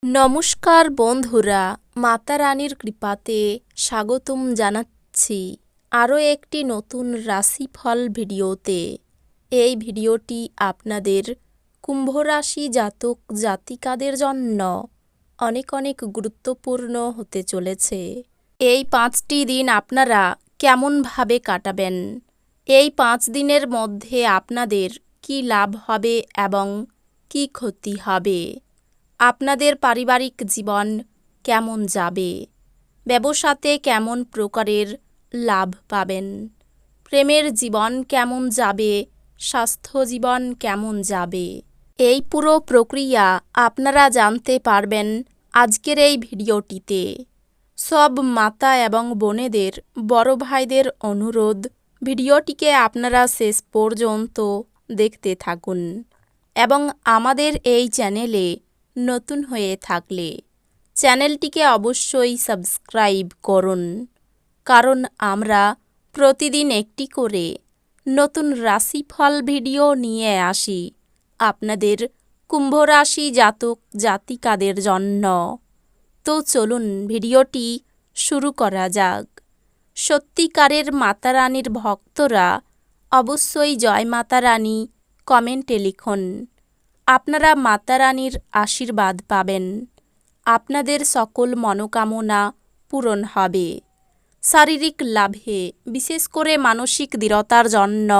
নমস্কার বন্ধুরা, মাতা রানীর কৃপাতে স্বাগতম জানাচ্ছি আরও একটি নতুন রাশিফল ভিডিওতে। এই ভিডিওটি আপনাদের কুম্ভ রাশি জাতক জাতিকাদের জন্য অনেক অনেক গুরুত্বপূর্ণ হতে চলেছে। এই 5টি দিন আপনারা কেমনভাবে কাটাবেন, এই 5 দিনের মধ্যে আপনাদের কি লাভ হবে এবং কি ক্ষতি হবে, আপনাদের পারিবারিক জীবন কেমন যাবে, ব্যবসাতে কেমন প্রকারের লাভ পাবেন, প্রেমের জীবন কেমন যাবে, স্বাস্থ্য জীবন কেমন যাবে, এই পুরো প্রক্রিয়া আপনারা জানতে পারবেন আজকের এই ভিডিওটিতে। সব মাতা এবং বোনেদের, বড় ভাইদের অনুরোধ, ভিডিওটিকে আপনারা শেষ পর্যন্ত দেখতে থাকুন এবং আমাদের এই চ্যানেলে নতুন হয়ে থাকলে চ্যানেলটিকে অবশ্যই সাবস্ক্রাইব করুন, কারণ আমরা প্রতিদিন একটি করে নতুন রাশিফল ভিডিও নিয়ে আসি আপনাদের কুম্ভ রাশি জাতক জাতিকাদের জন্য। তো চলুন ভিডিওটি শুরু করা যাক। সত্যিকারের মাতা রানীর ভক্তরা অবশ্যই জয় মাতা রানী কমেন্টে লিখুন। আপনারা মাতা রানীর আশীর্বাদ পাবেন, আপনাদের সকল মনোকামনা পূরণ হবে। শারীরিক লাভে, বিশেষ করে মানসিক দৃঢ়তার জন্য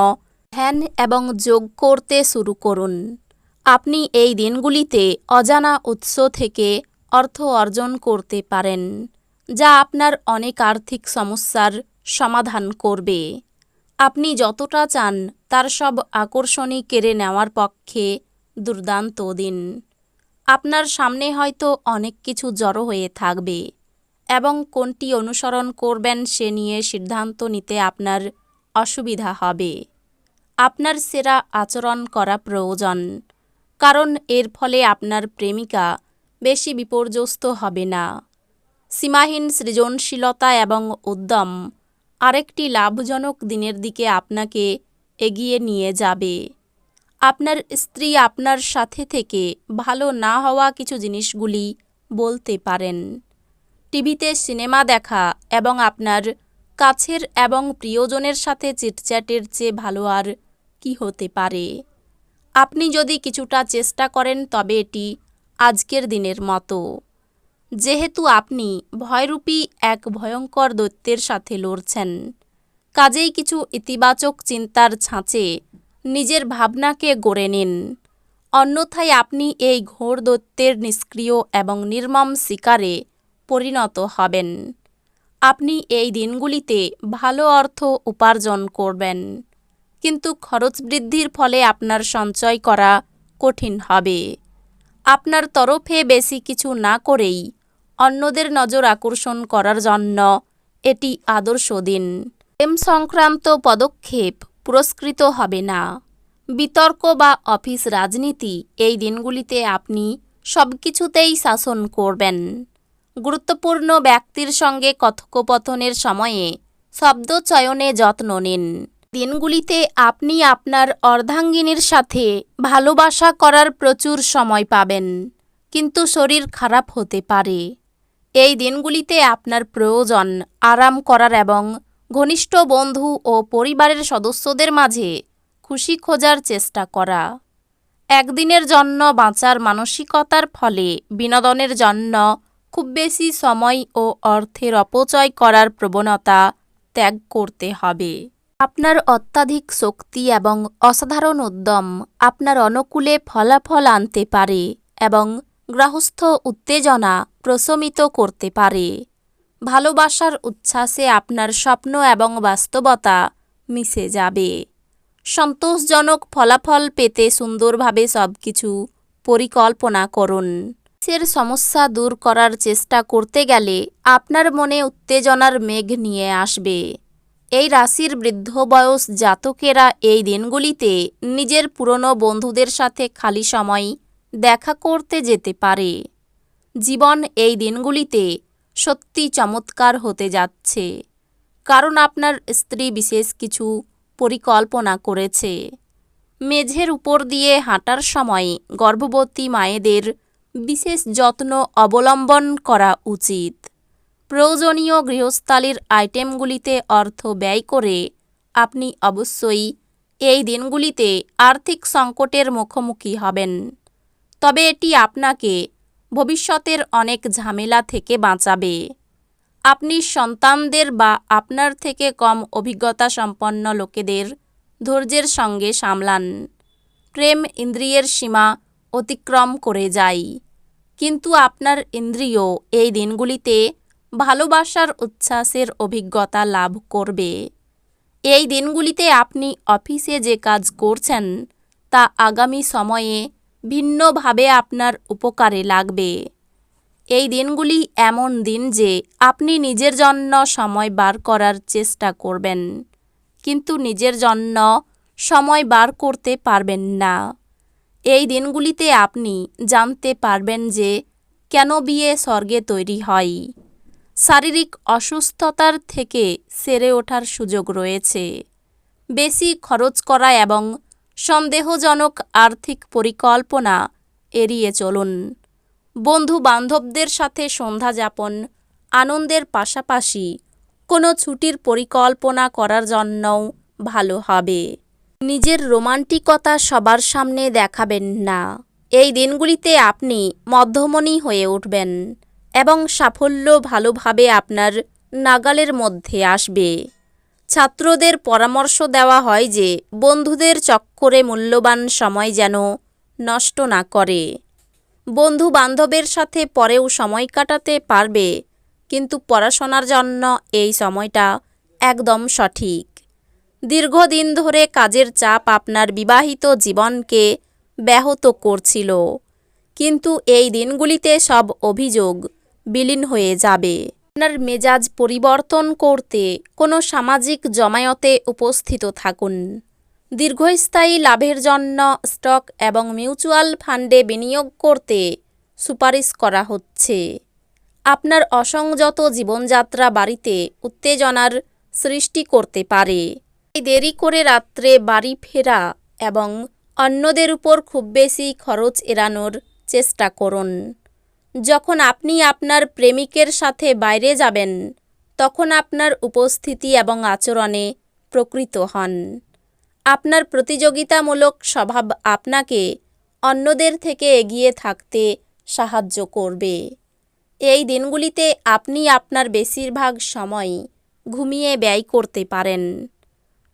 ধ্যান এবং যোগ করতে শুরু করুন। আপনি এই দিনগুলিতে অজানা উৎস থেকে অর্থ অর্জন করতে পারেন, যা আপনার অনেক আর্থিক সমস্যার সমাধান করবে। আপনি যতটা চান তার সব আকর্ষণই কেড়ে নেওয়ার পক্ষে দুর্দান্ত দিন। আপনার সামনে হয়তো অনেক কিছু জড়ো হয়ে থাকবে এবং কোনটি অনুসরণ করবেন সে নিয়ে সিদ্ধান্ত নিতে আপনার অসুবিধা হবে। আপনার সেরা আচরণ করা প্রয়োজন, কারণ এর ফলে আপনার প্রেমিকা বেশি বিপর্যস্ত হবে না। সীমাহীন সৃজনশীলতা এবং উদ্যম আরেকটি লাভজনক দিনের দিকে আপনাকে এগিয়ে নিয়ে যাবে। আপনার স্ত্রী আপনার সাথে থেকে ভালো না হওয়া কিছু জিনিসগুলি বলতে পারেন। টিভিতে সিনেমা দেখা এবং আপনার কাছের এবং প্রিয়জনের সাথে চিটচ্যাটের চেয়ে ভালো আর কি হতে পারে। আপনি যদি কিছুটা চেষ্টা করেন তবে এটি আজকের দিনের মতো। যেহেতু আপনি ভয়রূপী এক ভয়ঙ্কর দৈত্যের সাথে লড়ছেন, কাজেই কিছু ইতিবাচক চিন্তার ছাঁচে নিজের ভাবনাকে গড়ে নিন, অন্যথায় আপনি এই ঘোর দৈত্যের নিষ্ক্রিয় এবং নির্মম শিকারে পরিণত হবেন। আপনি এই দিনগুলিতে ভালো অর্থ উপার্জন করবেন, কিন্তু খরচ বৃদ্ধির ফলে আপনার সঞ্চয় করা কঠিন হবে। আপনার তরফে বেশি কিছু না করেই অন্যদের নজর আকর্ষণ করার জন্য এটি আদর্শ দিন। প্রেম সংক্রান্ত পদক্ষেপ পুরস্কৃত হবে না। বিতর্ক বা অফিস রাজনীতি, এই দিনগুলিতে আপনি সব কিছুতেই শাসন করবেন। গুরুত্বপূর্ণ ব্যক্তির সঙ্গে কথোপকথনের সময়ে শব্দ চয়নে যত্ন নিন। দিনগুলিতে আপনি আপনার অর্ধাঙ্গিনীর সাথে ভালোবাসা করার প্রচুর সময় পাবেন, কিন্তু শরীর খারাপ হতে পারে। এই দিনগুলিতে আপনার প্রয়োজন আরাম করার এবং ঘনিষ্ঠ বন্ধু ও পরিবারের সদস্যদের মাঝে খুশি খোঁজার চেষ্টা করা। একদিনের জন্য বাঁচার মানসিকতার ফলে বিনোদনের জন্য খুব বেশি সময় ও অর্থের অপচয় করার প্রবণতা ত্যাগ করতে হবে। আপনার অত্যাধিক শক্তি এবং অসাধারণ উদ্যম আপনার অনুকূলে ফলাফল আনতে পারে এবং গৃহস্থ উত্তেজনা প্রশমিত করতে পারে। ভালোবাসার উচ্ছ্বাসে আপনার স্বপ্ন এবং বাস্তবতা মিশে যাবে। সন্তোষজনক ফলাফল পেতে সুন্দরভাবে সবকিছু পরিকল্পনা করুন। সে সমস্যা দূর করার চেষ্টা করতে গেলে আপনার মনে উত্তেজনার মেঘ নিয়ে আসবে। এই রাশির বৃদ্ধ বয়স জাতকেরা এই দিনগুলিতে নিজের পুরনো বন্ধুদের সাথে খালি সময় দেখা করতে যেতে পারে। জীবন এই দিনগুলিতে সত্যি চমৎকার হতে যাচ্ছে, কারণ আপনার স্ত্রী বিশেষ কিছু পরিকল্পনা করেছে। মেঝের উপর দিয়ে হাঁটার সময় গর্ভবতী মায়েদের বিশেষ যত্ন অবলম্বন করা উচিত। প্রয়োজনীয় গৃহস্থালির আইটেমগুলিতে অর্থ ব্যয় করে আপনি অবশ্যই এই দিনগুলিতে আর্থিক সংকটের মুখোমুখি হবেন, তবে এটি আপনাকে ভবিষ্যতের অনেক ঝামেলা থেকে বাঁচাবে। আপনি সন্তানদের বা আপনার থেকে কম অভিজ্ঞতা সম্পন্ন লোকেদের ধৈর্যের সঙ্গে সামলান। প্রেম ইন্দ্রিয়ের সীমা অতিক্রম করে যায়, কিন্তু আপনার ইন্দ্রিয় এই দিনগুলিতে ভালোবাসার উচ্ছ্বাসের অভিজ্ঞতা লাভ করবে। এই দিনগুলিতে আপনি অফিসে যে কাজ করছেন তা আগামী সময়ে ভিন্নভাবে আপনার উপকারে লাগবে। এই দিনগুলি এমন দিন যে আপনি নিজের জন্য সময় বার করার চেষ্টা করবেন, কিন্তু নিজের জন্য সময় বার করতে পারবেন না। এই দিনগুলিতে আপনি জানতে পারবেন যে কেন বিয়ে স্বর্গে তৈরি হয়। শারীরিক অসুস্থতার থেকে সেরে ওঠার সুযোগ রয়েছে। বেশি খরচ করা এবং সন্দেহজনক আর্থিক পরিকল্পনা এড়িয়ে চলুন। বন্ধু বান্ধবদের সাথে সন্ধ্যা যাপন আনন্দের পাশাপাশি কোনো ছুটির পরিকল্পনা করার জন্যও ভালো হবে। নিজের রোমান্টিকতা সবার সামনে দেখাবেন না। এই দিনগুলিতে আপনি মধ্যমণি হয়ে উঠবেন এবং সাফল্য ভালোভাবে আপনার নাগালের মধ্যে আসবে। ছাত্রদের পরামর্শ দেওয়া হয় যে বন্ধুদের চক্করে মূল্যবান সময় যেন নষ্ট না করে। বন্ধু বান্ধবের সাথে পরেও সময় কাটাতে পারবে, কিন্তু পড়াশোনার জন্য এই সময়টা একদম সঠিক। দীর্ঘদিন ধরে কাজের চাপ আপনার বিবাহিত জীবনকে ব্যাহত করছিল, কিন্তু এই দিনগুলিতে সব অভিযোগ বিলীন হয়ে যাবে। আপনার মেজাজ পরিবর্তন করতে কোনো সামাজিক জমায়েতে উপস্থিত থাকুন। দীর্ঘস্থায়ী লাভের জন্য স্টক এবং মিউচুয়াল ফান্ডে বিনিয়োগ করতে সুপারিশ করা হচ্ছে। আপনার অসংযত জীবনযাত্রা বাড়িতে উত্তেজনার সৃষ্টি করতে পারে। দেরি করে রাত্রে বাড়ি ফেরা এবং অন্যদের উপর খুব বেশি খরচ এড়ানোর চেষ্টা করুন। যখন আপনি আপনার প্রেমিকের সাথে বাইরে যাবেন, তখন আপনার উপস্থিতি এবং আচরণে প্রকৃত হন। আপনার প্রতিযোগিতামূলক স্বভাব আপনাকে অন্যদের থেকে এগিয়ে থাকতে সাহায্য করবে। এই দিনগুলিতে আপনি আপনার বেশিরভাগ সময় ঘুমিয়ে ব্যয় করতে পারেন।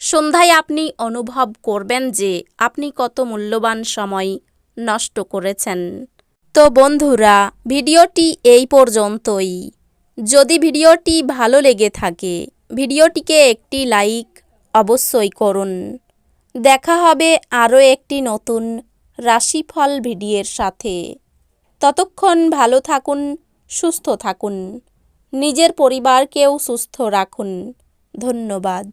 সন্ধ্যায় আপনি অনুভব করবেন যে আপনি কত মূল্যবান সময় নষ্ট করেছেন। তো বন্ধুরা, ভিডিওটি এই পর্যন্তই। যদি ভিডিওটি ভালো লেগে থাকে, ভিডিওটিকে একটি লাইক অবশ্যই করুন। দেখা হবে আরও একটি নতুন রাশিফল ভিডিওর সাথে। ততক্ষণ ভালো থাকুন, সুস্থ থাকুন, নিজের পরিবারকেও সুস্থ রাখুন। ধন্যবাদ।